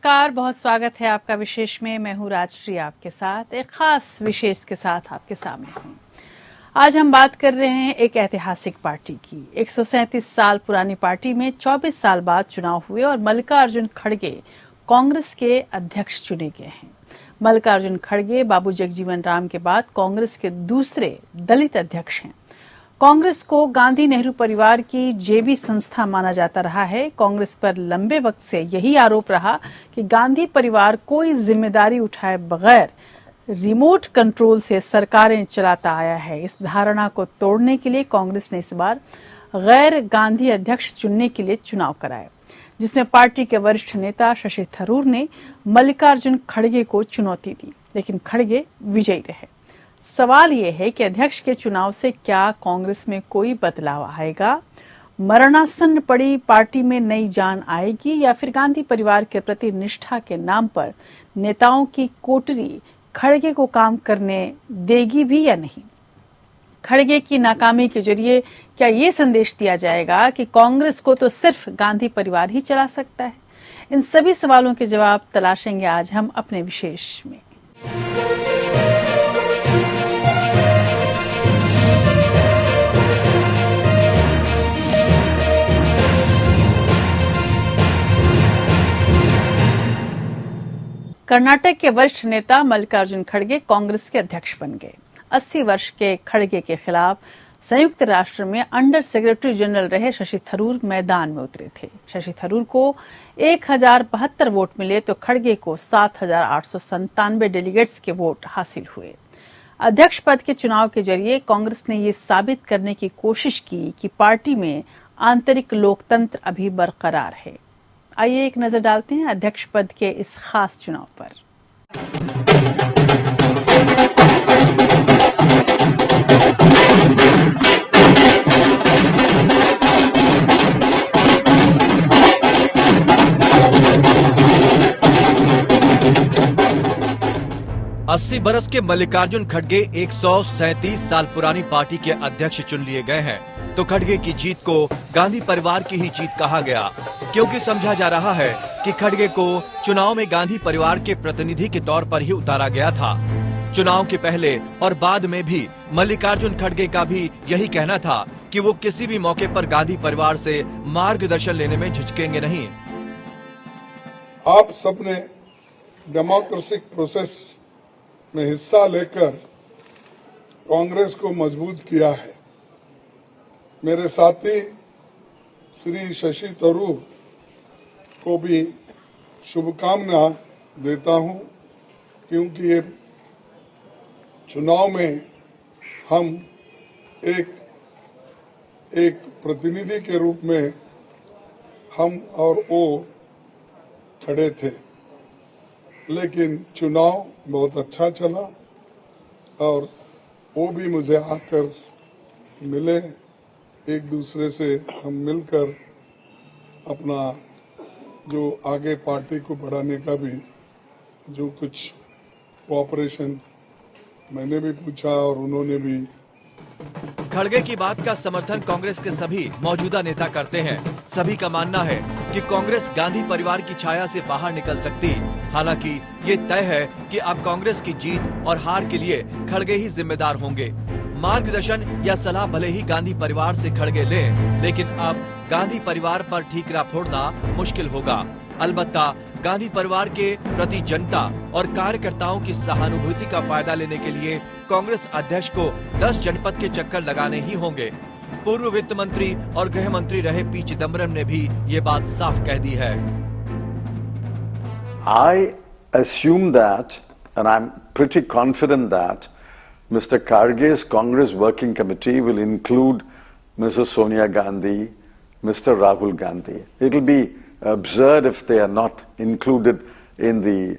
नमस्कार, बहुत स्वागत है आपका विशेष में। मैं हूँ राजश्री, आपके साथ एक खास विशेष के साथ आपके सामने हूँ। आज हम बात कर रहे हैं एक ऐतिहासिक पार्टी की। 137 साल पुरानी पार्टी में 24 साल बाद चुनाव हुए और मल्लिकार्जुन खड़गे कांग्रेस के अध्यक्ष चुने गए हैं। मल्लिकार्जुन खड़गे बाबू जगजीवन राम के बाद कांग्रेस के दूसरे दलित अध्यक्ष हैं। कांग्रेस को गांधी नेहरू परिवार की जेबी संस्था माना जाता रहा है। कांग्रेस पर लंबे वक्त से यही आरोप रहा कि गांधी परिवार कोई जिम्मेदारी उठाए बगैर रिमोट कंट्रोल से सरकारें चलाता आया है। इस धारणा को तोड़ने के लिए कांग्रेस ने इस बार गैर गांधी अध्यक्ष चुनने के लिए चुनाव कराया, जिसमें पार्टी के वरिष्ठ नेता शशि थरूर ने मल्लिकार्जुन खड़गे को चुनौती दी, लेकिन खड़गे विजयी रहे। सवाल ये है कि अध्यक्ष के चुनाव से क्या कांग्रेस में कोई बदलाव आएगा? मरणासन्न पड़ी पार्टी में नई जान आएगी या फिर गांधी परिवार के प्रति निष्ठा के नाम पर नेताओं की कोटरी खड़गे को काम करने देगी भी या नहीं? खड़गे की नाकामी के जरिए क्या ये संदेश दिया जाएगा कि कांग्रेस को तो सिर्फ गांधी परिवार ही चला सकता है? इन सभी सवालों के जवाब तलाशेंगे आज हम अपने विशेष में। कर्नाटक के वरिष्ठ नेता मल्लिकार्जुन खड़गे कांग्रेस के अध्यक्ष बन गए। 80 वर्ष के खड़गे के खिलाफ संयुक्त राष्ट्र में अंडर सेक्रेटरी जनरल रहे शशि थरूर मैदान में उतरे थे। शशि थरूर को 1072 वोट मिले तो खड़गे को 7897 डेलीगेट्स के वोट हासिल हुए। अध्यक्ष पद के चुनाव के जरिए कांग्रेस ने ये साबित करने की कोशिश की कि पार्टी में आंतरिक लोकतंत्र अभी बरकरार है। आइए एक नजर डालते हैं अध्यक्ष पद के इस खास चुनाव पर। अस्सी बरस के मल्लिकार्जुन खड़गे 137 साल पुरानी पार्टी के अध्यक्ष चुन लिए गए हैं, तो खड़गे की जीत को गांधी परिवार की ही जीत कहा गया, क्योंकि समझा जा रहा है कि खड़गे को चुनाव में गांधी परिवार के प्रतिनिधि के तौर पर ही उतारा गया था। चुनाव के पहले और बाद में भी मल्लिकार्जुन खड़गे का भी यही कहना था कि वो किसी भी मौके पर गांधी परिवार से मार्गदर्शन लेने में झिझकेंगे नहीं। आप सबने डेमोक्रेटिक प्रोसेस में हिस्सा लेकर कांग्रेस को मजबूत किया है। मेरे साथी श्री शशि थरूर को भी शुभकामना देता हूं, क्योंकि ये चुनाव में हम एक प्रतिनिधि के रूप में हम और वो खड़े थे, लेकिन चुनाव बहुत अच्छा चला और वो भी मुझे आकर मिले। एक दूसरे से हम मिलकर अपना जो आगे पार्टी को बढ़ाने का भी जो कुछ कोऑपरेशन मैंने भी पूछा और उन्होंने भी। खड़गे की बात का समर्थन कांग्रेस के सभी मौजूदा नेता करते हैं। सभी का मानना है कि कांग्रेस गांधी परिवार की छाया से बाहर निकल सकती। हालांकि ये तय है कि अब कांग्रेस की जीत और हार के लिए खड़गे ही जिम्मेदार होंगे। मार्गदर्शन या सलाह भले ही गांधी परिवार से खड़गे लें, लेकिन अब गांधी परिवार पर ठीकरा फोड़ना मुश्किल होगा। अलबत्ता गांधी परिवार के प्रति जनता और कार्यकर्ताओं की सहानुभूति का फायदा लेने के लिए कांग्रेस अध्यक्ष को 10 जनपद के चक्कर लगाने ही होंगे। पूर्व वित्त मंत्री और गृह मंत्री रहे पी चिदम्बरम ने भी ये बात साफ कह दी है। I assume that, and I'm pretty confident that Mr. Kharge's Congress Working Committee will include Mrs. Sonia Gandhi, Mr. Rahul Gandhi. It will be absurd if they are not included in the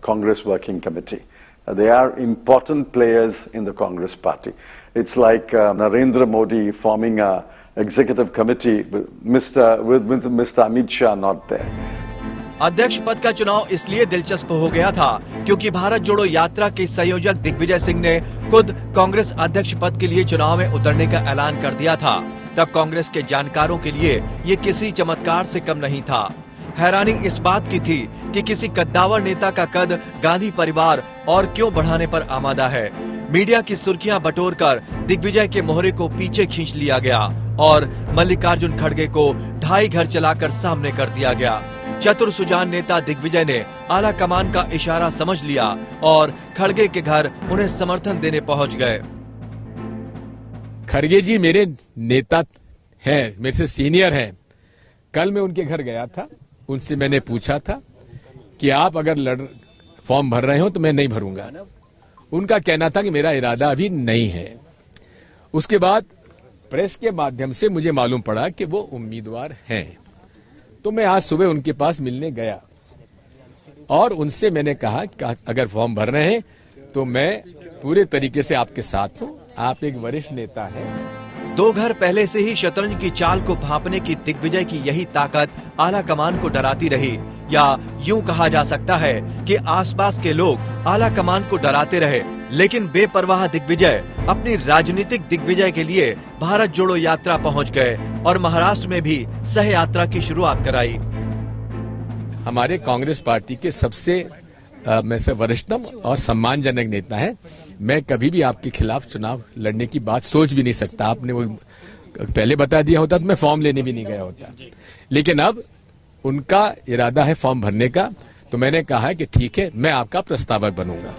Congress Working Committee. They are important players in the Congress party. It's like Narendra Modi forming a executive committee with Mr. Amit Shah not there. अध्यक्ष पद का चुनाव इसलिए दिलचस्प हो गया था क्योंकि भारत जोड़ो यात्रा के संयोजक दिग्विजय सिंह ने खुद कांग्रेस अध्यक्ष पद के लिए चुनाव में उतरने का ऐलान कर दिया था। तब कांग्रेस के जानकारों के लिए ये किसी चमत्कार से कम नहीं था। हैरानी इस बात की थी कि किसी कद्दावर नेता का कद गांधी परिवार और क्यों बढ़ाने पर आमादा है। मीडिया की सुर्खियां बटोरकर दिग्विजय के मोहरे को पीछे खींच लिया गया और मल्लिकार्जुन खड़गे को ढाई घर चलाकर सामने कर दिया गया। चतुर सुजान नेता दिग्विजय ने आला कमान का इशारा समझ लिया और खड़गे के घर उन्हें समर्थन देने पहुंच गए। खड़गे जी मेरे नेता हैं, मेरे से सीनियर हैं। कल मैं उनके घर गया था, उनसे मैंने पूछा था कि आप अगर फॉर्म भर रहे हो तो मैं नहीं भरूंगा। उनका कहना था कि मेरा इरादा अभी नहीं है। उसके बाद प्रेस के माध्यम से मुझे मालूम पड़ा कि वो उम्मीदवार हैं, तो मैं आज सुबह उनके पास मिलने गया और उनसे मैंने कहा कि अगर फॉर्म भर रहे हैं तो मैं पूरे तरीके से आपके साथ हूं। आप एक वरिष्ठ नेता हैं। 2 घर पहले से ही शतरंज की चाल को भांपने की दिग्विजय की यही ताकत आला कमान को डराती रही, या यूं कहा जा सकता है कि आसपास के लोग आला कमान को डराते रहे, लेकिन बेपरवाह दिग्विजय अपनी राजनीतिक दिग्विजय के लिए भारत जोड़ो यात्रा पहुंच गए और महाराष्ट्र में भी सह यात्रा की शुरुआत कराई। हमारे कांग्रेस पार्टी के सबसे में से वरिष्ठतम और सम्मानजनक नेता है। मैं कभी भी आपके खिलाफ चुनाव लड़ने की बात सोच भी नहीं सकता। आपने वो पहले बता दिया होता तो मैं फॉर्म लेने भी नहीं गया होता, लेकिन अब उनका इरादा है फॉर्म भरने का, तो मैंने कहा कि ठीक है, मैं आपका प्रस्तावक बनूंगा।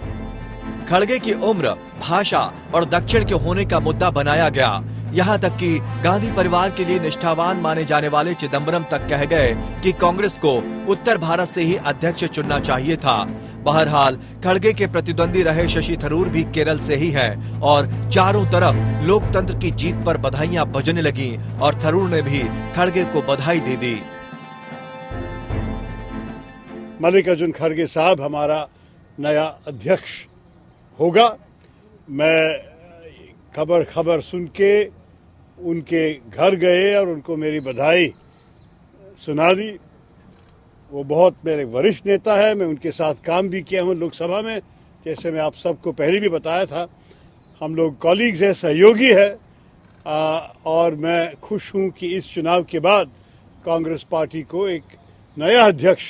खड़गे की उम्र, भाषा और दक्षिण के होने का मुद्दा बनाया गया। यहाँ तक कि गांधी परिवार के लिए निष्ठावान माने जाने वाले चिदम्बरम तक कह गए कि कांग्रेस को उत्तर भारत से ही अध्यक्ष चुनना चाहिए था। बहरहाल खड़गे के प्रतिद्वंदी रहे शशि थरूर भी केरल से ही है और चारों तरफ लोकतंत्र की जीत पर बधाइयां बजने लगी और थरूर ने भी खड़गे को बधाई दे दी। मल्लिकार्जुन खड़गे साहब हमारा नया अध्यक्ष होगा। मैं खबर सुन के उनके घर गए और उनको मेरी बधाई सुना दी। वो बहुत मेरे वरिष्ठ नेता है, मैं उनके साथ काम भी किया हूँ लोकसभा में। जैसे मैं आप सबको पहले भी बताया था, हम लोग कॉलीग्स हैं, सहयोगी है, और मैं खुश हूँ कि इस चुनाव के बाद कांग्रेस पार्टी को एक नया अध्यक्ष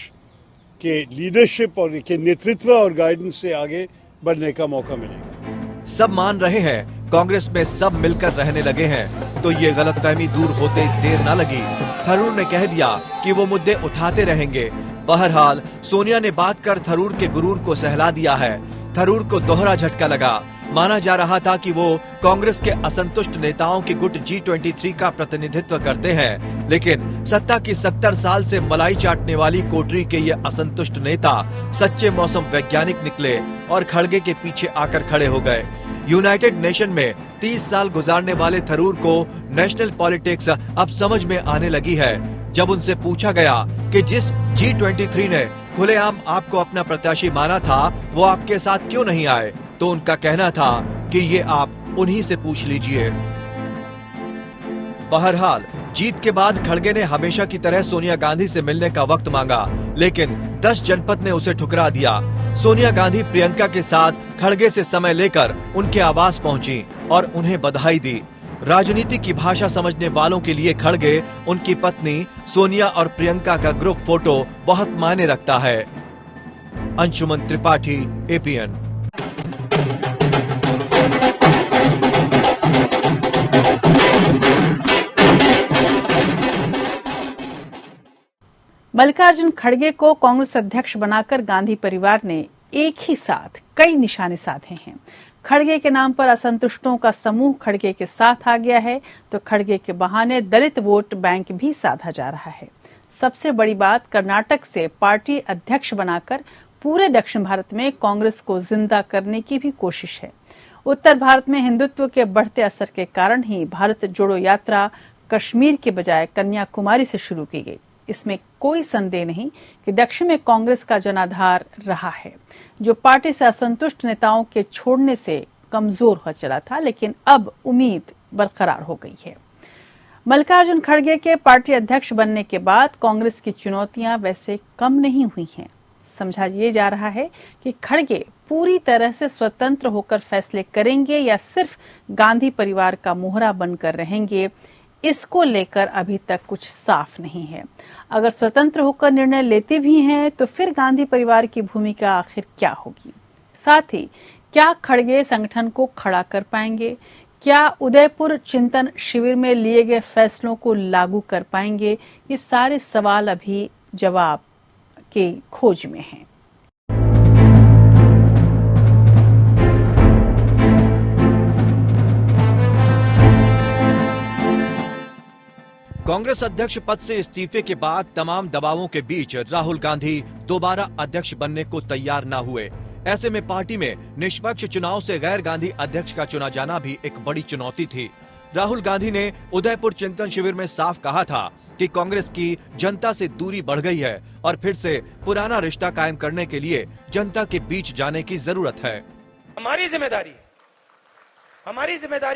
के लीडरशिप और के नेतृत्व और गाइडेंस से आगे बढ़ने का मौका मिलेगा। सब मान रहे हैं कांग्रेस में सब मिलकर रहने लगे हैं, तो ये गलतफहमी दूर होते देर न लगी। थरूर ने कह दिया कि वो मुद्दे उठाते रहेंगे। बहरहाल सोनिया ने बात कर थरूर के गुरूर को सहला दिया है। थरूर को दोहरा झटका लगा। माना जा रहा था कि वो कांग्रेस के असंतुष्ट नेताओं के गुट G23 का प्रतिनिधित्व करते हैं, लेकिन सत्ता की 70 साल से मलाई चाटने वाली कोटरी के ये असंतुष्ट नेता सच्चे मौसम वैज्ञानिक निकले और खड़गे के पीछे आकर खड़े हो गए। यूनाइटेड नेशन में 30 साल गुजारने वाले थरूर को नेशनल पॉलिटिक्स अब समझ में आने लगी है। जब उनसे पूछा गया कि जिस G23 ने खुलेआम आपको अपना प्रत्याशी माना था, वो आपके साथ क्यों नहीं आए, तो उनका कहना था कि ये आप उन्हीं से पूछ लीजिए। बहरहाल जीत के बाद खड़गे ने हमेशा की तरह सोनिया गांधी से मिलने का वक्त मांगा, लेकिन 10 जनपद ने उसे ठुकरा दिया। सोनिया गांधी प्रियंका के साथ खड़गे से समय लेकर उनके आवास पहुंची और उन्हें बधाई दी। राजनीति की भाषा समझने वालों के लिए खड़गे, उनकी पत्नी सोनिया और प्रियंका का ग्रुप फोटो बहुत मायने रखता है। अंशुमन त्रिपाठी, APN। मल्लिकार्जुन खड़गे को कांग्रेस अध्यक्ष बनाकर गांधी परिवार ने एक ही साथ कई निशाने साधे हैं। खड़गे के नाम पर असंतुष्टों का समूह खड़गे के साथ आ गया है, तो खड़गे के बहाने दलित वोट बैंक भी साधा जा रहा है। सबसे बड़ी बात, कर्नाटक से पार्टी अध्यक्ष बनाकर पूरे दक्षिण भारत में कांग्रेस को जिंदा करने की भी कोशिश है। उत्तर भारत में हिंदुत्व के बढ़ते असर के कारण ही भारत जोड़ो यात्रा कश्मीर के बजाय कन्याकुमारी से शुरू की गई। इसमें कोई संदेह नहीं कि दक्षिण में कांग्रेस का जनाधार रहा है, जो पार्टी से असंतुष्ट नेताओं के छोड़ने से कमजोर हो चला था, लेकिन अब उम्मीद बरकरार हो गई है। मल्लिकार्जुन खड़गे के पार्टी अध्यक्ष बनने के बाद कांग्रेस की चुनौतियां वैसे कम नहीं हुई हैं। समझा ये जा रहा है कि खड़गे पूरी तरह से स्वतंत्र होकर फैसले करेंगे या सिर्फ गांधी परिवार का मोहरा बनकर रहेंगे, इसको लेकर अभी तक कुछ साफ नहीं है। अगर स्वतंत्र होकर निर्णय लेते भी हैं तो फिर गांधी परिवार की भूमिका आखिर क्या होगी? साथ ही क्या खड़गे संगठन को खड़ा कर पाएंगे? क्या उदयपुर चिंतन शिविर में लिए गए फैसलों को लागू कर पाएंगे? ये सारे सवाल अभी जवाब के खोज में हैं। कांग्रेस अध्यक्ष पद से इस्तीफे के बाद तमाम दबावों के बीच राहुल गांधी दोबारा अध्यक्ष बनने को तैयार न हुए। ऐसे में पार्टी में निष्पक्ष चुनाव से गैर गांधी अध्यक्ष का चुना जाना भी एक बड़ी चुनौती थी। राहुल गांधी ने उदयपुर चिंतन शिविर में साफ कहा था कि कांग्रेस की जनता से दूरी बढ़ गई है और फिर से पुराना रिश्ता कायम करने के लिए जनता के बीच जाने की जरूरत है। हमारी जिम्मेदारी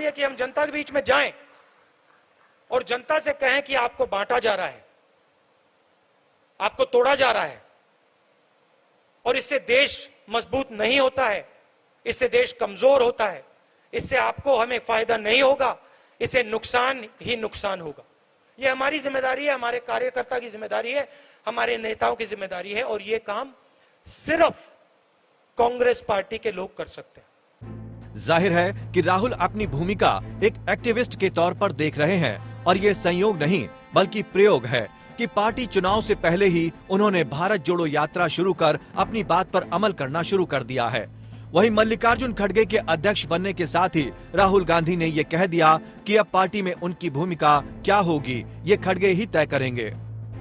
है कि हम जनता के बीच में जाएं और जनता से कहें कि आपको बांटा जा रहा है, आपको तोड़ा जा रहा है और इससे देश मजबूत नहीं होता है, इससे देश कमजोर होता है, इससे आपको हमें फायदा नहीं होगा, इससे नुकसान ही नुकसान होगा। ये हमारी जिम्मेदारी है, हमारे कार्यकर्ता की जिम्मेदारी है, हमारे नेताओं की जिम्मेदारी है और ये काम सिर्फ कांग्रेस पार्टी के लोग कर सकते हैं। जाहिर है कि राहुल अपनी भूमिका एक एक्टिविस्ट के तौर पर देख रहे हैं और ये संयोग नहीं बल्कि प्रयोग है कि पार्टी चुनाव से पहले ही उन्होंने भारत जोड़ो यात्रा शुरू कर अपनी बात पर अमल करना शुरू कर दिया है। वहीं मल्लिकार्जुन खड़गे के अध्यक्ष बनने के साथ ही राहुल गांधी ने ये कह दिया कि अब पार्टी में उनकी भूमिका क्या होगी ये खड़गे ही तय करेंगे।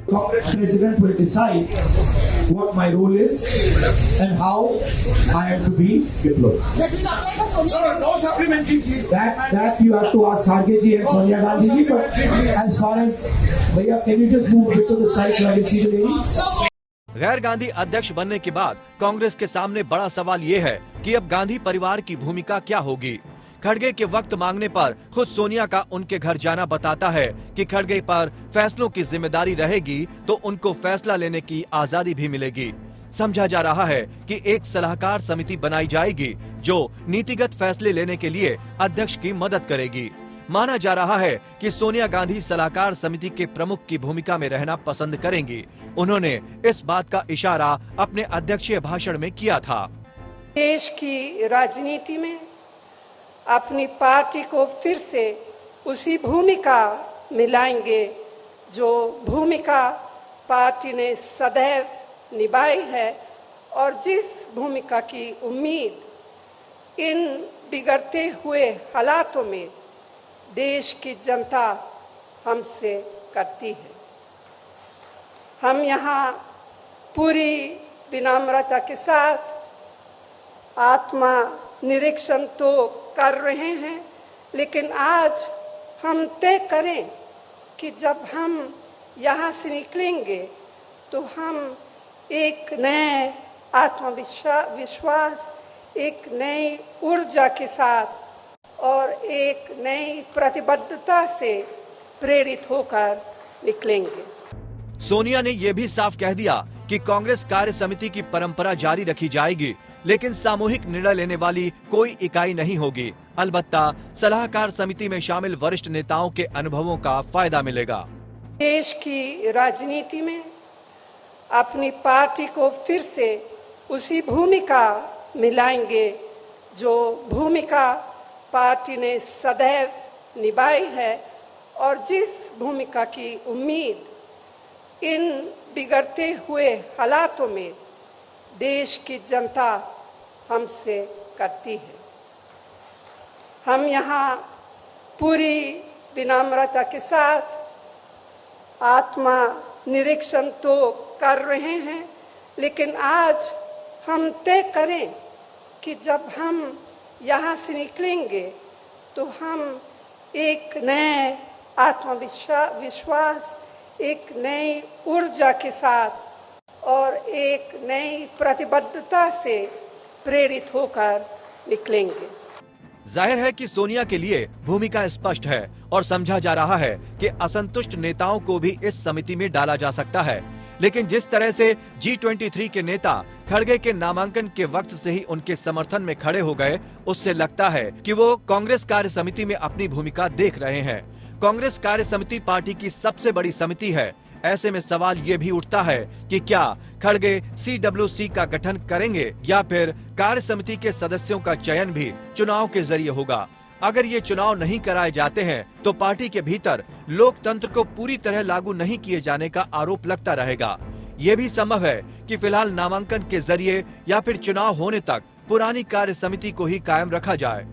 Congress president will decide what my role is and how I have to be deployed. No supplementary, please. That you have to ask Kharge ji and Sonia Gandhi ji. But as far as, Bhaiya, can you just move a bit to the side so I can see the lady? गैर गांधी अध्यक्ष बनने के बाद कांग्रेस के सामने बड़ा सवाल ये है कि अब गांधी परिवार की भूमिका क्या होगी। खड़गे के वक्त मांगने पर खुद सोनिया का उनके घर जाना बताता है कि खड़गे पर फैसलों की जिम्मेदारी रहेगी तो उनको फैसला लेने की आजादी भी मिलेगी। समझा जा रहा है कि एक सलाहकार समिति बनाई जाएगी जो नीतिगत फैसले लेने के लिए अध्यक्ष की मदद करेगी। माना जा रहा है कि सोनिया गांधी सलाहकार समिति के प्रमुख की भूमिका में रहना पसंद करेंगी। उन्होंने इस बात का इशारा अपने अध्यक्षीय भाषण में किया था। देश की राजनीति में अपनी पार्टी को फिर से उसी भूमिका मिलाएंगे जो भूमिका पार्टी ने सदैव निभाई है और जिस भूमिका की उम्मीद इन बिगड़ते हुए हालातों में देश की जनता हमसे करती है। हम यहाँ पूरी विनम्रता के साथ आत्मा निरीक्षण तो कर रहे हैं, लेकिन आज हम तय करें कि जब हम यहाँ से निकलेंगे तो हम एक नए आत्मविश्वास, एक नई ऊर्जा के साथ और एक नई प्रतिबद्धता से प्रेरित होकर निकलेंगे। सोनिया ने यह भी साफ कह दिया कि कांग्रेस कार्य समिति की परंपरा जारी रखी जाएगी, लेकिन सामूहिक निर्णय लेने वाली कोई इकाई नहीं होगी। अलबत्ता सलाहकार समिति में शामिल वरिष्ठ नेताओं के अनुभवों का फायदा मिलेगा। देश की राजनीति में अपनी पार्टी को फिर से उसी भूमिका मिलाएंगे जो भूमिका पार्टी ने सदैव निभाई है और जिस भूमिका की उम्मीद इन बिगड़ते हुए हालातों में देश की जनता हमसे करती है। हम यहाँ पूरी विनम्रता के साथ आत्मा निरीक्षण तो कर रहे हैं, लेकिन आज हम तय करें कि जब हम यहाँ से निकलेंगे तो हम एक नए आत्मविश्वास, एक नई ऊर्जा के साथ और एक नई प्रतिबद्धता से प्रेरित होकर निकलेंगे। जाहिर है कि सोनिया के लिए भूमिका स्पष्ट है और समझा जा रहा है कि असंतुष्ट नेताओं को भी इस समिति में डाला जा सकता है। लेकिन जिस तरह से G23 के नेता खड़गे के नामांकन के वक्त से ही उनके समर्थन में खड़े हो गए, उससे लगता है कि वो कांग्रेस कार्य समिति में अपनी भूमिका देख रहे हैं। कांग्रेस कार्य समिति पार्टी की सबसे बड़ी समिति है। ऐसे में सवाल ये भी उठता है कि क्या खड़गे CWC का गठन करेंगे या फिर कार्य समिति के सदस्यों का चयन भी चुनाव के जरिए होगा। अगर ये चुनाव नहीं कराए जाते हैं तो पार्टी के भीतर लोकतंत्र को पूरी तरह लागू नहीं किए जाने का आरोप लगता रहेगा। ये भी संभव है कि फिलहाल नामांकन के जरिए या फिर चुनाव होने तक पुरानी कार्य समिति को ही कायम रखा जाए।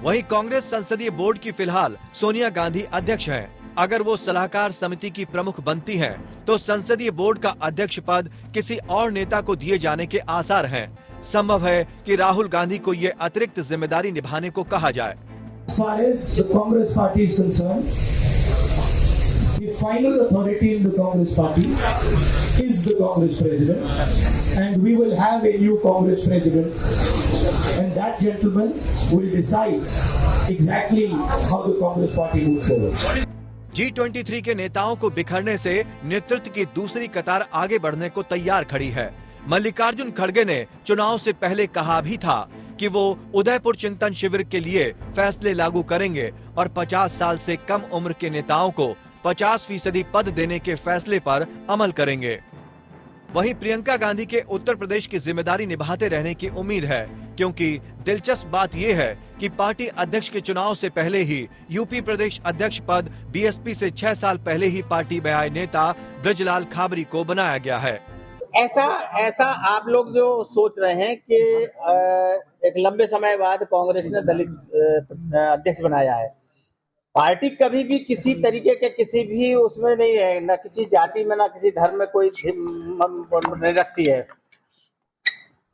वहीं कांग्रेस संसदीय बोर्ड की फिलहाल सोनिया गांधी अध्यक्ष हैं। अगर वो सलाहकार समिति की प्रमुख बनती हैं, तो संसदीय बोर्ड का अध्यक्ष पद किसी और नेता को दिए जाने के आसार हैं। संभव है कि राहुल गांधी को ये अतिरिक्त जिम्मेदारी निभाने को कहा जाए। As far as the Congress party is concerned, the final authority in the Congress party is the Congress president, and we will have a new Congress president, and that gentleman will decide exactly how the Congress party moves forward. G23 के नेताओं को बिखरने से नेतृत्व की दूसरी कतार आगे बढ़ने को तैयार खड़ी है। मल्लिकार्जुन खड़गे ने चुनाव से पहले कहा भी था कि वो उदयपुर चिंतन शिविर के लिए फैसले लागू करेंगे और 50 साल से कम उम्र के नेताओं को 50% पद देने के फैसले पर अमल करेंगे। वहीं प्रियंका गांधी के उत्तर प्रदेश की जिम्मेदारी निभाते रहने की उम्मीद है, क्योंकि दिलचस्प बात यह है कि पार्टी अध्यक्ष के चुनाव से पहले ही यूपी प्रदेश अध्यक्ष पद बीएसपी से 6 साल पहले ही पार्टी में आए नेता ब्रजलाल खाबरी को बनाया गया है। ऐसा आप लोग जो सोच रहे हैं कि एक लंबे समय बाद कांग्रेस ने दलित अध्यक्ष बनाया है। पार्टी कभी भी किसी तरीके के किसी भी उसमें नहीं है, न किसी जाति में न किसी धर्म में कोई नहीं रखती है।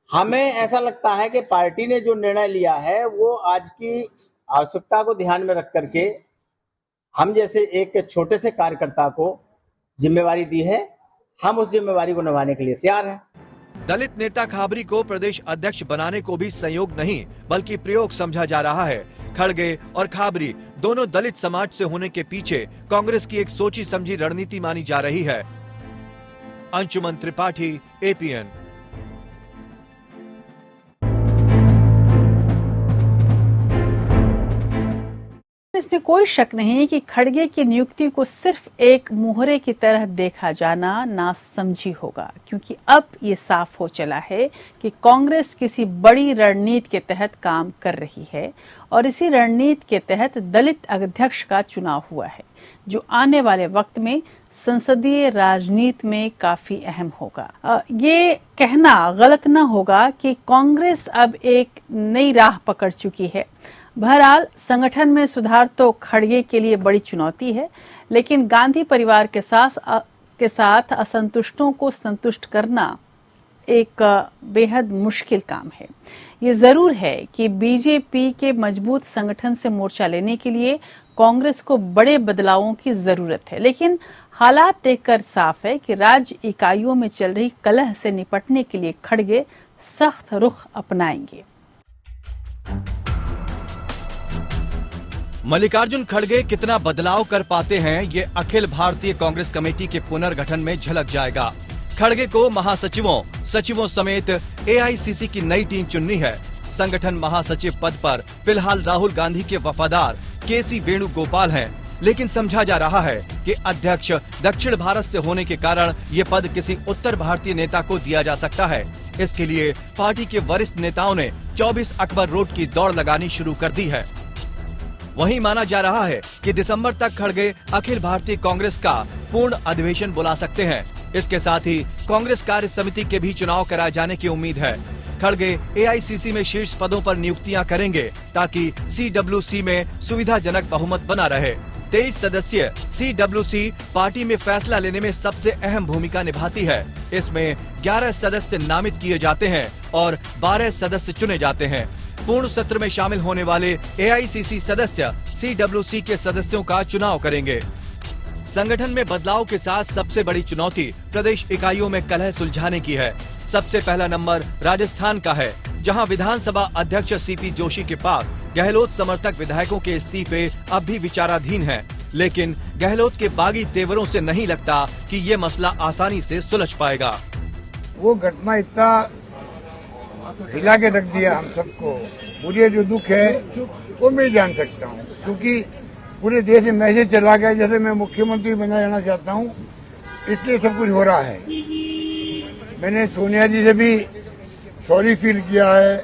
हमें ऐसा लगता है कि पार्टी ने जो निर्णय लिया है वो आज की आवश्यकता को ध्यान में रख करके हम जैसे एक छोटे से कार्यकर्ता को जिम्मेवारी दी है, हम उस जिम्मेवारी को निभाने के लिए तैयार हैं। दलित नेता खाबरी को प्रदेश अध्यक्ष बनाने को भी संयोग नहीं बल्कि प्रयोग समझा जा रहा है। खड़गे और खाबरी दोनों दलित समाज से होने के पीछे कांग्रेस की एक सोची समझी रणनीति मानी जा रही है। अंशुमन त्रिपाठी, APN। इसमें कोई शक नहीं कि खड़गे की नियुक्ति को सिर्फ एक मुहरे की तरह देखा जाना नासमझी होगा, क्योंकि अब ये साफ हो चला है कि कांग्रेस किसी बड़ी रणनीति के तहत काम कर रही है और इसी रणनीति के तहत दलित अध्यक्ष का चुनाव हुआ है, जो आने वाले वक्त में संसदीय राजनीति में काफी अहम होगा। ये कहना गलत न होगा कि कांग्रेस अब एक नई राह पकड़ चुकी है। बहरहाल संगठन में सुधार तो खड़गे के लिए बड़ी चुनौती है, लेकिन गांधी परिवार के साथ असंतुष्टों को संतुष्ट करना एक बेहद मुश्किल काम है। ये जरूर है कि बीजेपी के मजबूत संगठन से मोर्चा लेने के लिए कांग्रेस को बड़े बदलावों की जरूरत है, लेकिन हालात देखकर साफ है कि राज्य इकाइयों में चल रही कलह से निपटने के लिए खड़गे सख्त रुख अपनाएंगे। मल्लिकार्जुन खड़गे कितना बदलाव कर पाते हैं, ये अखिल भारतीय कांग्रेस कमेटी के पुनर्गठन में झलक जाएगा। खड़गे को महासचिवों, सचिवों समेत AICC की नई टीम चुननी है। संगठन महासचिव पद पर फिलहाल राहुल गांधी के वफादार KC वेणुगोपाल हैं, लेकिन समझा जा रहा है कि अध्यक्ष दक्षिण भारत से होने के कारण ये पद किसी उत्तर भारतीय नेता को दिया जा सकता है। इसके लिए पार्टी के वरिष्ठ नेताओं ने 24 अकबर रोड की दौड़ लगानी शुरू कर दी है। वहीं माना जा रहा है कि दिसंबर तक खड़गे अखिल भारतीय कांग्रेस का पूर्ण अधिवेशन बुला सकते हैं। इसके साथ ही कांग्रेस कार्य समिति के भी चुनाव कराए जाने की उम्मीद है। खड़गे AICC में शीर्ष पदों पर नियुक्तियां करेंगे ताकि CWC में सुविधाजनक बहुमत बना रहे। 23 सदस्यीय CWC पार्टी में फैसला लेने में सबसे अहम भूमिका निभाती है। इसमें 11 सदस्य नामित किए जाते हैं और 12 सदस्य चुने जाते हैं। पूर्ण सत्र में शामिल होने वाले AICC सदस्य CWC के सदस्यों का चुनाव करेंगे। संगठन में बदलाव के साथ सबसे बड़ी चुनौती प्रदेश इकाइयों में कलह सुलझाने की है। सबसे पहला नंबर राजस्थान का है, जहां विधानसभा अध्यक्ष CP जोशी के पास गहलोत समर्थक विधायकों के इस्तीफे अब भी विचाराधीन हैं। लेकिन गहलोत के बागी तेवरों से नहीं लगता कि ये मसला आसानी से सुलझ पाएगा। वो घटना इतना हिला के रख दिया हम सबको। मुझे जो दुख है वो मैं जान सकता हूँ, क्योंकि पूरे देश में मैसेज चला गया जैसे मैं मुख्यमंत्री बना जाना चाहता हूँ, इसलिए सब कुछ हो रहा है। मैंने सोनिया जी से भी सॉरी फील किया है।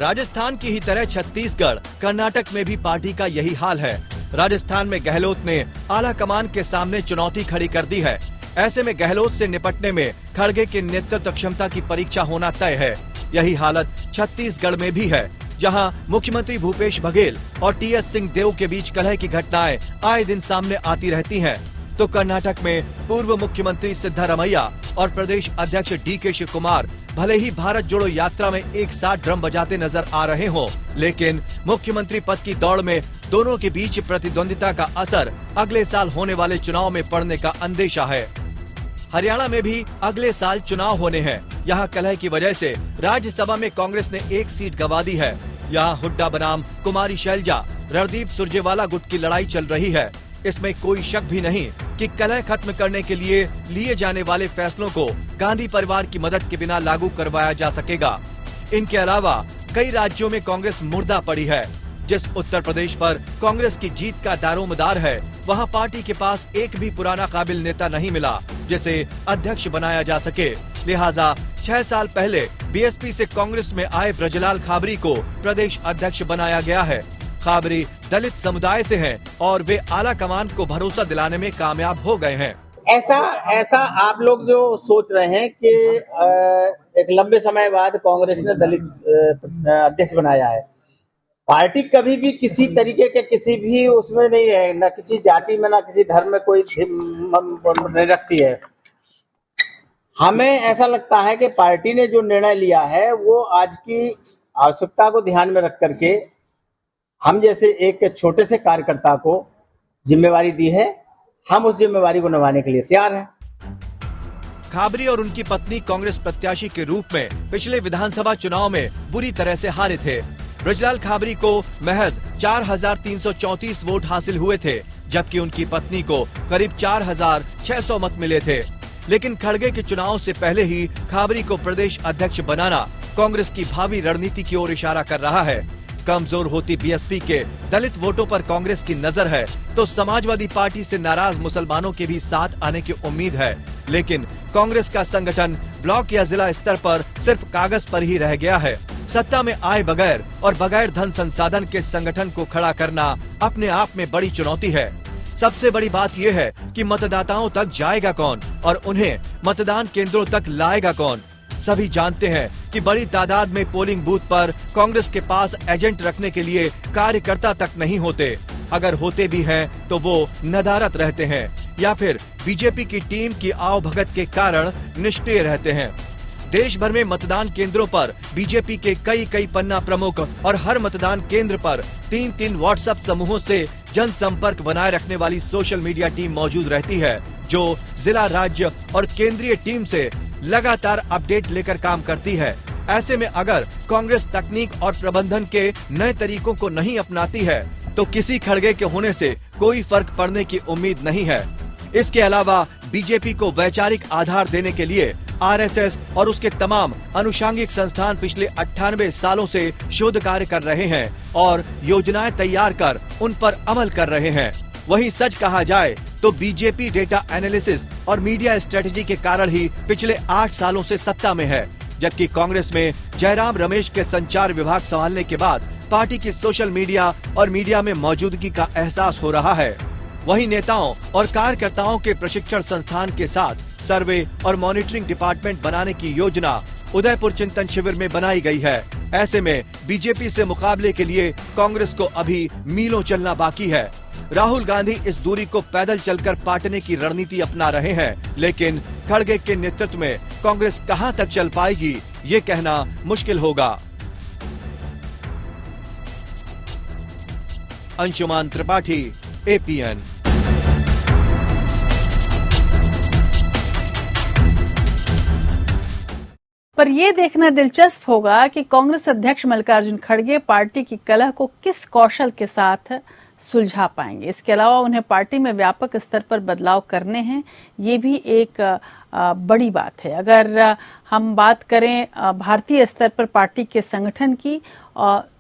राजस्थान की ही तरह छत्तीसगढ़, कर्नाटक में भी पार्टी का यही हाल है। राजस्थान में गहलोत ने आला कमान के सामने चुनौती खड़ी कर दी है। ऐसे में गहलोत से निपटने में खड़गे की नेतृत्व क्षमता की परीक्षा होना तय है। यही हालत छत्तीसगढ़ में भी है, जहां मुख्यमंत्री भूपेश बघेल और टीएस सिंहदेव के बीच कलह की घटनाएं आए दिन सामने आती रहती हैं। तो कर्नाटक में पूर्व मुख्यमंत्री सिद्धारमैया और प्रदेश अध्यक्ष डीके शिव कुमार भले ही भारत जोड़ो यात्रा में एक साथ ड्रम बजाते नजर आ रहे हों, लेकिन मुख्यमंत्री पद की दौड़ में दोनों के बीच प्रतिद्वंदिता का असर अगले साल होने वाले चुनाव में पड़ने का अंदेशा है। हरियाणा में भी अगले साल चुनाव होने हैं। यहाँ कलह की वजह से राज्यसभा में कांग्रेस ने एक सीट गंवा दी है। यहाँ हुड्डा बनाम कुमारी शैलजा, रणदीप सुरजेवाला गुट की लड़ाई चल रही है। इसमें कोई शक भी नहीं कि कलह खत्म करने के लिए जाने वाले फैसलों को गांधी परिवार की मदद के बिना लागू करवाया जा सकेगा। इनके अलावा कई राज्यों में कांग्रेस मुर्दा पड़ी है। जिस उत्तर प्रदेश पर कांग्रेस की जीत का दारोमदार है, वहां पार्टी के पास एक भी पुराना काबिल नेता नहीं मिला जिसे अध्यक्ष बनाया जा सके। लिहाजा 6 साल पहले बीएसपी से कांग्रेस में आए ब्रजलाल खाबरी को प्रदेश अध्यक्ष बनाया गया है। खाबरी दलित समुदाय से हैं और वे आला कमान को भरोसा दिलाने में कामयाब हो गए हैं। ऐसा आप लोग जो सोच रहे हैं कि एक लंबे समय बाद कांग्रेस ने दलित अध्यक्ष बनाया है। पार्टी कभी भी किसी तरीके के किसी भी उसमें नहीं है, न किसी जाति में न किसी धर्म में कोई नहीं रखती है। हमें ऐसा लगता है कि पार्टी ने जो निर्णय लिया है वो आज की आवश्यकता को ध्यान में रख करके हम जैसे एक छोटे से कार्यकर्ता को जिम्मेवारी दी है, हम उस जिम्मेवारी को निभाने के लिए तैयार हैं। खाबरी और उनकी पत्नी कांग्रेस प्रत्याशी के रूप में पिछले विधानसभा चुनाव में बुरी तरह से हारे थे। ब्रजलाल खाबरी को महज 4,334 वोट हासिल हुए थे, जबकि उनकी पत्नी को करीब 4,600 मत मिले थे। लेकिन खड़गे के चुनाव से पहले ही खाबरी को प्रदेश अध्यक्ष बनाना कांग्रेस की भावी रणनीति की ओर इशारा कर रहा है। कमजोर होती बीएसपी के दलित वोटों पर कांग्रेस की नजर है, तो समाजवादी पार्टी से नाराज मुसलमानों के भी साथ आने की उम्मीद है। लेकिन कांग्रेस का संगठन ब्लॉक या जिला स्तर पर सिर्फ कागज पर ही रह गया है। सत्ता में आए बगैर और बगैर धन संसाधन के संगठन को खड़ा करना अपने आप में बड़ी चुनौती है। सबसे बड़ी बात यह है कि मतदाताओं तक जाएगा कौन और उन्हें मतदान केंद्रों तक लाएगा कौन। सभी जानते हैं कि बड़ी तादाद में पोलिंग बूथ पर कांग्रेस के पास एजेंट रखने के लिए कार्यकर्ता तक नहीं होते। अगर होते भी हैं तो वो नदारत रहते हैं या फिर बीजेपी की टीम की आवभगत के कारण निष्क्रिय रहते हैं। देश भर में मतदान केंद्रों पर बीजेपी के कई पन्ना प्रमुख और हर मतदान केंद्र पर 3-3 व्हाट्सएप समूहों से जनसंपर्क बनाए रखने वाली सोशल मीडिया टीम मौजूद रहती है, जो जिला, राज्य और केंद्रीय टीम से लगातार अपडेट लेकर काम करती है। ऐसे में अगर कांग्रेस तकनीक और प्रबंधन के नए तरीकों को नहीं अपनाती है तो किसी खड़गे के होने से कोई फर्क पड़ने की उम्मीद नहीं है। इसके अलावा बीजेपी को वैचारिक आधार देने के लिए आरएसएस और उसके तमाम अनुषंगिक संस्थान पिछले 98 सालों से शोध कार्य कर रहे हैं और योजनाएं तैयार कर उन पर अमल कर रहे हैं। वहीं सच कहा जाए तो बीजेपी डेटा एनालिसिस और मीडिया स्ट्रेटेजी के कारण ही पिछले 8 सालों से सत्ता में है, जबकि कांग्रेस में जयराम रमेश के संचार विभाग संभालने के बाद पार्टी की सोशल मीडिया और मीडिया में मौजूदगी का एहसास हो रहा है। वहीं नेताओं और कार्यकर्ताओं के प्रशिक्षण संस्थान के साथ सर्वे और मॉनिटरिंग डिपार्टमेंट बनाने की योजना उदयपुर चिंतन शिविर में बनाई गई है। ऐसे में बीजेपी से मुकाबले के लिए कांग्रेस को अभी मीलों चलना बाकी है। राहुल गांधी इस दूरी को पैदल चलकर पाटने की रणनीति अपना रहे हैं, लेकिन खड़गे के नेतृत्व में कांग्रेस कहां तक चल पाएगी, ये कहना मुश्किल होगा। अंशुमान त्रिपाठी, एपीएन। पर यह देखना दिलचस्प होगा कि कांग्रेस अध्यक्ष मल्लिकार्जुन खड़गे पार्टी की कलह को किस कौशल के साथ सुलझा पाएंगे। इसके अलावा उन्हें पार्टी में व्यापक स्तर पर बदलाव करने हैं, ये भी एक बड़ी बात है। अगर हम बात करें भारतीय स्तर पर पार्टी के संगठन की,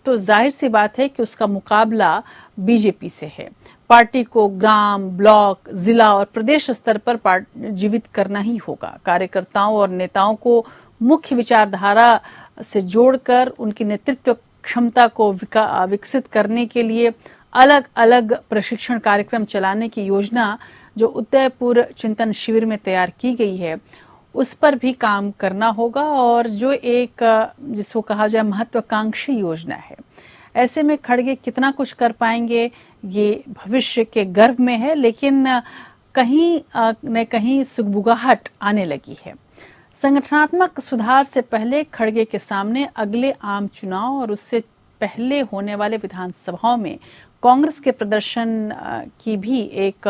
तो जाहिर सी बात है कि उसका मुकाबला बीजेपी से है। पार्टी को ग्राम, ब्लॉक, जिला और प्रदेश स्तर पर जीवित करना ही होगा। कार्यकर्ताओं और नेताओं को मुख्य विचारधारा से जोड़कर उनकी नेतृत्व क्षमता को विकसित करने के लिए अलग अलग प्रशिक्षण कार्यक्रम चलाने की योजना जो उदयपुर चिंतन शिविर में तैयार की गई है, उस पर भी काम करना होगा। और जो एक जिसको कहा जाए महत्वाकांक्षी योजना है, ऐसे में खड़गे कितना कुछ कर पाएंगे ये भविष्य के गर्भ में है, लेकिन कहीं न कहीं सुगबुगाहट आने लगी है। संगठनात्मक सुधार से पहले खड़गे के सामने अगले आम चुनाव और उससे पहले होने वाले विधानसभाओं में कांग्रेस के प्रदर्शन की भी एक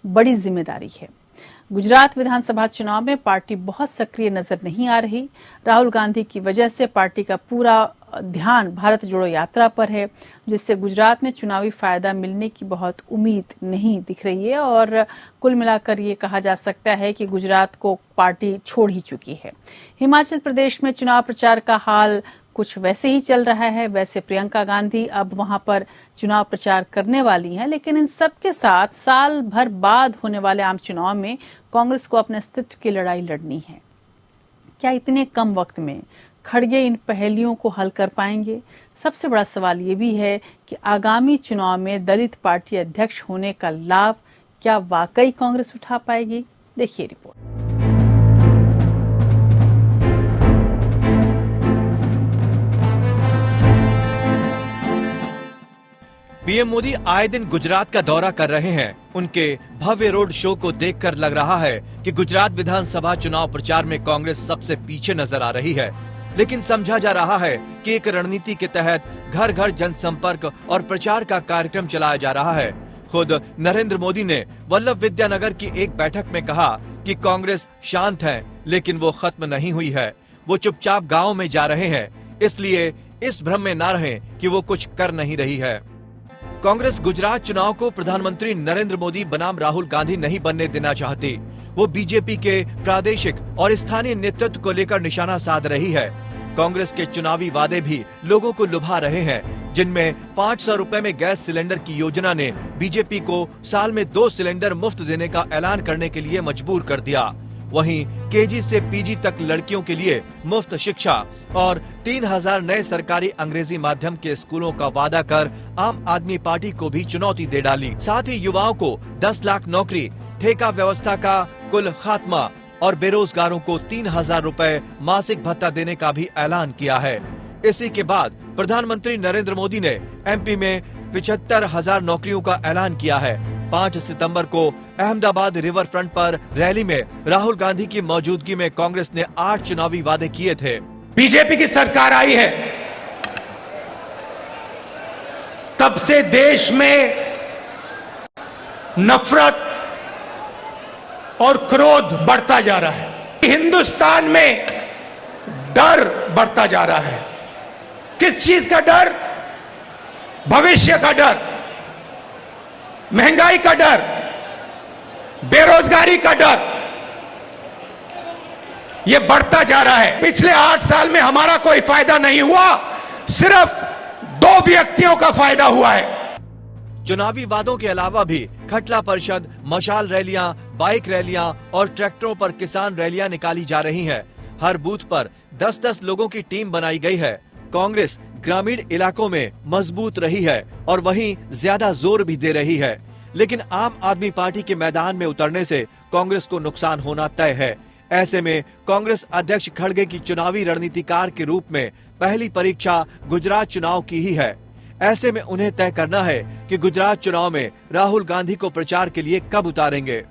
बड़ी जिम्मेदारी है। गुजरात विधानसभा चुनाव में पार्टी बहुत सक्रिय नजर नहीं आ रही। राहुल गांधी की वजह से पार्टी का पूरा ध्यान भारत जोड़ो यात्रा पर है, जिससे गुजरात में चुनावी फायदा मिलने की बहुत उम्मीद नहीं दिख रही है। और कुल मिलाकर ये कहा जा सकता है कि गुजरात को पार्टी छोड़ ही चुकी है। हिमाचल प्रदेश में चुनाव प्रचार का हाल कुछ वैसे ही चल रहा है। वैसे प्रियंका गांधी अब वहां पर चुनाव प्रचार करने वाली हैं, लेकिन इन सब के साथ साल भर बाद होने वाले आम चुनाव में कांग्रेस को अपने अस्तित्व की लड़ाई लड़नी है। क्या इतने कम वक्त में खड़गे इन पहेलियों को हल कर पाएंगे? सबसे बड़ा सवाल ये भी है कि आगामी चुनाव में दलित पार्टी अध्यक्ष होने का लाभ क्या वाकई कांग्रेस उठा पाएगी? देखिए रिपोर्ट। पीएम मोदी आए दिन गुजरात का दौरा कर रहे हैं। उनके भव्य रोड शो को देखकर लग रहा है कि गुजरात विधानसभा चुनाव प्रचार में कांग्रेस सबसे पीछे नजर आ रही है, लेकिन समझा जा रहा है कि एक रणनीति के तहत घर घर जनसंपर्क और प्रचार का कार्यक्रम चलाया जा रहा है। खुद नरेंद्र मोदी ने वल्लभ विद्यानगर की एक बैठक में कहा कि कांग्रेस शांत है, लेकिन वो खत्म नहीं हुई है। वो चुपचाप गाँव में जा रहे हैं, इसलिए इस भ्रम में न रहें कि वो कुछ कर नहीं रही है। कांग्रेस गुजरात चुनाव को प्रधानमंत्री नरेंद्र मोदी बनाम राहुल गांधी नहीं बनने देना चाहती। वो बीजेपी के प्रादेशिक और स्थानीय नेतृत्व को लेकर निशाना साध रही है। कांग्रेस के चुनावी वादे भी लोगों को लुभा रहे हैं, जिनमें 500 रुपए में गैस सिलेंडर की योजना ने बीजेपी को साल में 2 सिलेंडर मुफ्त देने का ऐलान करने के लिए मजबूर कर दिया। वहीं केजी से पीजी तक लड़कियों के लिए मुफ्त शिक्षा और 3000 नए सरकारी अंग्रेजी माध्यम के स्कूलों का वादा कर आम आदमी पार्टी को भी चुनौती दे डाली। साथ ही युवाओं को 10 लाख नौकरी, ठेका व्यवस्था का कुल खात्मा और बेरोजगारों को 3000 रुपए मासिक भत्ता देने का भी ऐलान किया है। इसी के बाद प्रधानमंत्री नरेंद्र मोदी ने एमपी में 75,000 नौकरियों का ऐलान किया है। 5 सितंबर को अहमदाबाद रिवर फ्रंट पर रैली में राहुल गांधी की मौजूदगी में कांग्रेस ने 8 चुनावी वादे किए थे। बीजेपी की सरकार आई है, तब से देश में नफरत और क्रोध बढ़ता जा रहा है। हिंदुस्तान में डर बढ़ता जा रहा है। किस चीज का डर? भविष्य का डर, महंगाई का डर, बेरोजगारी का डर, यह बढ़ता जा रहा है। पिछले 8 साल में हमारा कोई फायदा नहीं हुआ, सिर्फ 2 व्यक्तियों का फायदा हुआ है। चुनावी वादों के अलावा भी खटला परिषद, मशाल रैलियां, बाइक रैलियां और ट्रैक्टरों पर किसान रैलियां निकाली जा रही हैं। हर बूथ पर 10-10 लोगों की टीम बनाई गई है। कांग्रेस ग्रामीण इलाकों में मजबूत रही है और वहीं ज्यादा जोर भी दे रही है, लेकिन आम आदमी पार्टी के मैदान में उतरने से कांग्रेस को नुकसान होना तय है। ऐसे में कांग्रेस अध्यक्ष खड़गे की चुनावी रणनीतिकार के रूप में पहली परीक्षा गुजरात चुनाव की ही है। ऐसे में उन्हें तय करना है कि गुजरात चुनाव में राहुल गांधी को प्रचार के लिए कब उतारेंगे।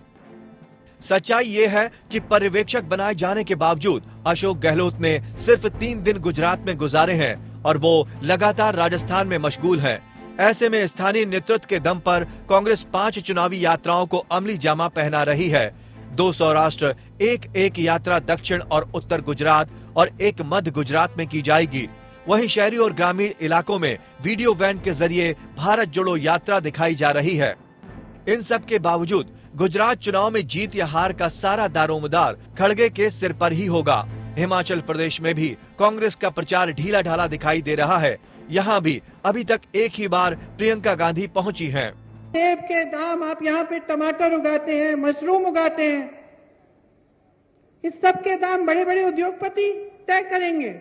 सच्चाई ये है कि पर्यवेक्षक बनाए जाने के बावजूद अशोक गहलोत ने सिर्फ 3 दिन गुजरात में गुजारे हैं और वो लगातार राजस्थान में मशगूल है। ऐसे में स्थानीय नेतृत्व के दम पर कांग्रेस 5 चुनावी यात्राओं को अमली जामा पहना रही है। 2 सौराष्ट्र, एक यात्रा दक्षिण और उत्तर गुजरात और एक मध्य गुजरात में की जाएगी। वहीं शहरी और ग्रामीण इलाकों में वीडियो वैन के जरिए भारत जोड़ो यात्रा दिखाई जा रही है। इन सब के बावजूद गुजरात चुनाव में जीत या हार का सारा दारोमदार खड़गे के सिर पर ही होगा। हिमाचल प्रदेश में भी कांग्रेस का प्रचार ढीला ढाला दिखाई दे रहा है। यहाँ भी अभी तक एक ही बार प्रियंका गांधी पहुंची हैं। सेब के दाम, आप यहाँ पे टमाटर उगाते हैं, मशरूम उगाते हैं, इस सब के दाम बड़े बड़े उद्योगपति तय करेंगे।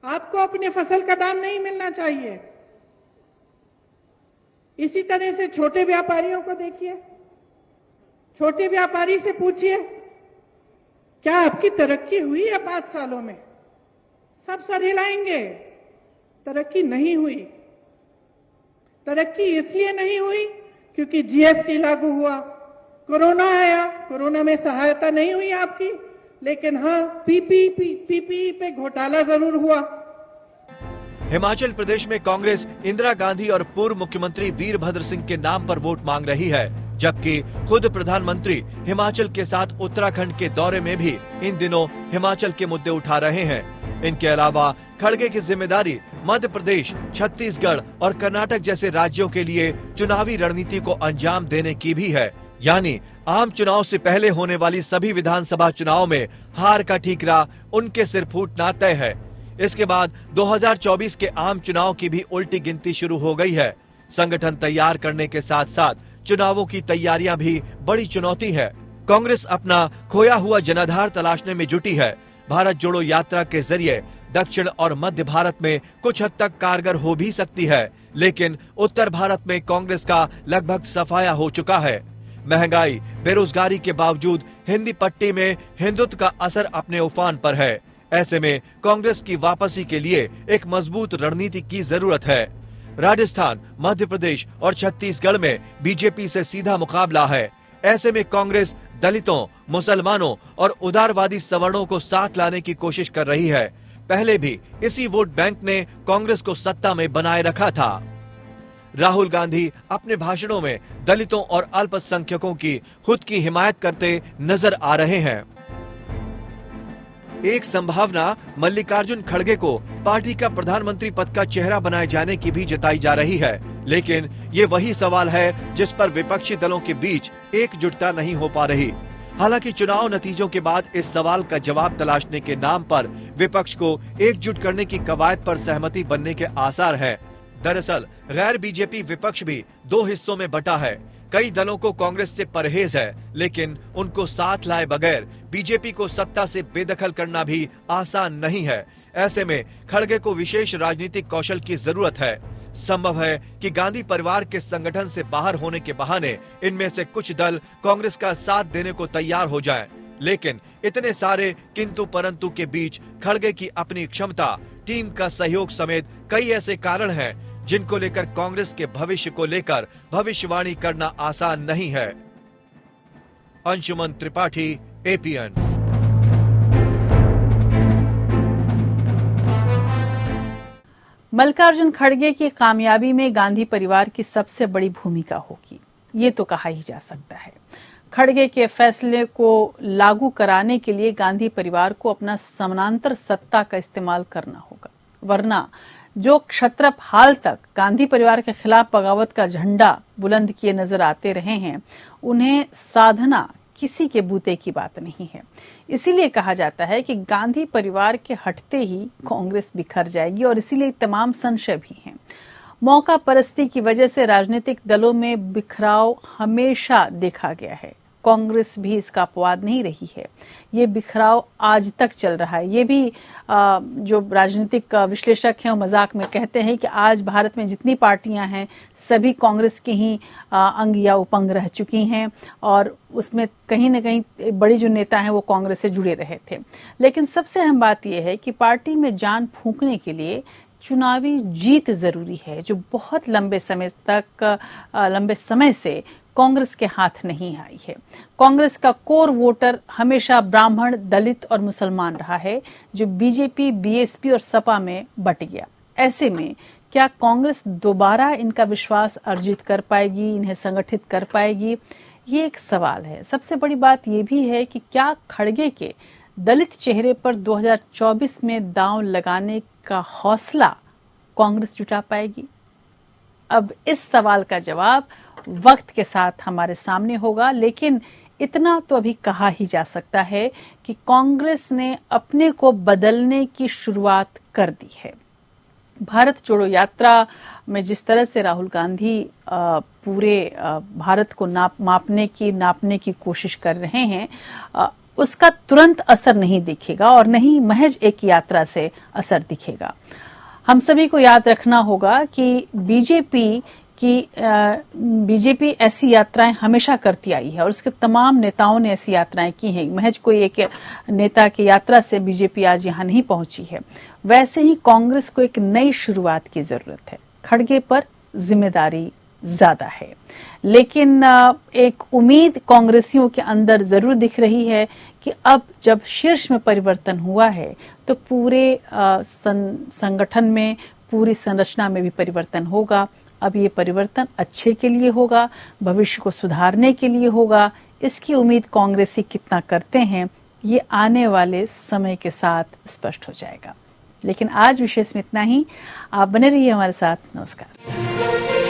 आपको अपने फसल का दाम नहीं मिलना चाहिए। इसी तरह से छोटे व्यापारियों को देखिए, छोटे व्यापारी से पूछिए क्या आपकी तरक्की हुई है 5 सालों में? सब सर हिलाएंगे, तरक्की नहीं हुई। तरक्की इसलिए नहीं हुई क्योंकि जीएसटी लागू हुआ, कोरोना आया, कोरोना में सहायता नहीं हुई आपकी, लेकिन हाँ पीपीई पे घोटाला जरूर हुआ। हिमाचल प्रदेश में कांग्रेस इंदिरा गांधी और पूर्व मुख्यमंत्री वीरभद्र सिंह के नाम पर वोट मांग रही है, जबकि खुद प्रधानमंत्री हिमाचल के साथ उत्तराखंड के दौरे में भी इन दिनों हिमाचल के मुद्दे उठा रहे हैं। इनके अलावा खड़गे की जिम्मेदारी मध्य प्रदेश, छत्तीसगढ़ और कर्नाटक जैसे राज्यों के लिए चुनावी रणनीति को अंजाम देने की भी है। यानी आम चुनाव से पहले होने वाली सभी विधानसभा चुनाव में हार का ठीकरा उनके सिर फूटना तय है। इसके बाद 2024 के आम चुनाव की भी उल्टी गिनती शुरू हो गई है। संगठन तैयार करने के साथ साथ चुनावों की तैयारियां भी बड़ी चुनौती है। कांग्रेस अपना खोया हुआ जनाधार तलाशने में जुटी है। भारत जोड़ो यात्रा के जरिए दक्षिण और मध्य भारत में कुछ हद तक कारगर हो भी सकती है, लेकिन उत्तर भारत में कांग्रेस का लगभग सफाया हो चुका है। महंगाई, बेरोजगारी के बावजूद हिंदी पट्टी में हिंदुत्व का असर अपने उफान पर है। ऐसे में कांग्रेस की वापसी के लिए एक मजबूत रणनीति की जरूरत है। राजस्थान, मध्य प्रदेश और छत्तीसगढ़ में बीजेपी से सीधा मुकाबला है। ऐसे में कांग्रेस दलितों, मुसलमानों और उदारवादी सवर्णों को साथ लाने की कोशिश कर रही है। पहले भी इसी वोट बैंक ने कांग्रेस को सत्ता में बनाए रखा था। राहुल गांधी अपने भाषणों में दलितों और अल्पसंख्यकों की खुद की हिमायत करते नजर आ रहे हैं। एक संभावना मल्लिकार्जुन खड़गे को पार्टी का प्रधानमंत्री पद का चेहरा बनाए जाने की भी जताई जा रही है, लेकिन ये वही सवाल है जिस पर विपक्षी दलों के बीच एकजुटता नहीं हो पा रही। हालांकि चुनाव नतीजों के बाद इस सवाल का जवाब तलाशने के नाम पर विपक्ष को एकजुट करने की कवायद पर सहमति बनने के आसार हैं। दरअसल गैर बीजेपी विपक्ष भी 2 हिस्सों में बटा है। कई दलों को कांग्रेस से परहेज है, लेकिन उनको साथ लाए बगैर बीजेपी को सत्ता से बेदखल करना भी आसान नहीं है। ऐसे में खड़गे को विशेष राजनीतिक कौशल की जरूरत है। संभव है कि गांधी परिवार के संगठन से बाहर होने के बहाने इनमें से कुछ दल कांग्रेस का साथ देने को तैयार हो जाएं। लेकिन इतने सारे किंतु परंतु के बीच खड़गे की अपनी क्षमता, टीम का सहयोग समेत कई ऐसे कारण हैं जिनको लेकर कांग्रेस के भविष्य को लेकर भविष्यवाणी करना आसान नहीं है। अंशुमन त्रिपाठी, एपीएन। मल्लिकार्जुन खड़गे की कामयाबी में गांधी परिवार की सबसे बड़ी भूमिका होगी, ये तो कहा ही जा सकता है। खड़गे के फैसले को लागू कराने के लिए गांधी परिवार को अपना समानांतर सत्ता का इस्तेमाल करना होगा, वरना जो क्षत्रप हाल तक गांधी परिवार के खिलाफ बगावत का झंडा बुलंद किए नजर आते रहे हैं, उन्हें साधना किसी के बूते की बात नहीं है। इसीलिए कहा जाता है कि गांधी परिवार के हटते ही कांग्रेस बिखर जाएगी, और इसीलिए तमाम संशय भी हैं। मौका परस्ती की वजह से राजनीतिक दलों में बिखराव हमेशा देखा गया है। कांग्रेस भी इसका अपवाद नहीं रही है। ये बिखराव आज तक चल रहा है। ये भी जो राजनीतिक विश्लेषक हैं वो मजाक में कहते हैं कि आज भारत में जितनी पार्टियां हैं सभी कांग्रेस के ही अंग या उपंग रह चुकी हैं, और उसमें कहीं न कहीं बड़ी जो नेता हैं वो कांग्रेस से जुड़े रहे थे। लेकिन सबसे अहम बात यह है कि पार्टी में जान फूंकने के लिए चुनावी जीत जरूरी है, जो बहुत लंबे समय से कांग्रेस के हाथ नहीं आई है। कांग्रेस का कोर वोटर हमेशा ब्राह्मण, दलित और मुसलमान रहा है, जो बीजेपी, बीएसपी और सपा में बट गया। ऐसे में क्या कांग्रेस दोबारा इनका विश्वास अर्जित कर पाएगी, इन्हें संगठित कर पाएगी, ये एक सवाल है। सबसे बड़ी बात यह भी है कि क्या खड़गे के दलित चेहरे पर 2024 में दांव लगाने का हौसला कांग्रेस जुटा पाएगी? अब इस सवाल का जवाब वक्त के साथ हमारे सामने होगा, लेकिन इतना तो अभी कहा ही जा सकता है कि कांग्रेस ने अपने को बदलने की शुरुआत कर दी है। भारत जोड़ो यात्रा में जिस तरह से राहुल गांधी पूरे भारत को नापने की कोशिश कर रहे हैं, उसका तुरंत असर नहीं दिखेगा और नहीं महज एक यात्रा से असर दिखेगा। हम सभी को याद रखना होगा कि बीजेपी ऐसी यात्राएं हमेशा करती आई है और उसके तमाम नेताओं ने ऐसी यात्राएं की हैं। महज कोई एक नेता की यात्रा से बीजेपी आज यहां नहीं पहुंची है। वैसे ही कांग्रेस को एक नई शुरुआत की जरूरत है। खड़गे पर जिम्मेदारी ज्यादा है, लेकिन एक उम्मीद कांग्रेसियों के अंदर जरूर दिख रही है कि अब जब शीर्ष में परिवर्तन हुआ है तो पूरे संगठन में, पूरी संरचना में भी परिवर्तन होगा। अब ये परिवर्तन अच्छे के लिए होगा, भविष्य को सुधारने के लिए होगा। इसकी उम्मीद कांग्रेसी कितना करते हैं, ये आने वाले समय के साथ स्पष्ट हो जाएगा। लेकिन आज विशेष में इतना ही। आप बने रहिए हमारे साथ। नमस्कार।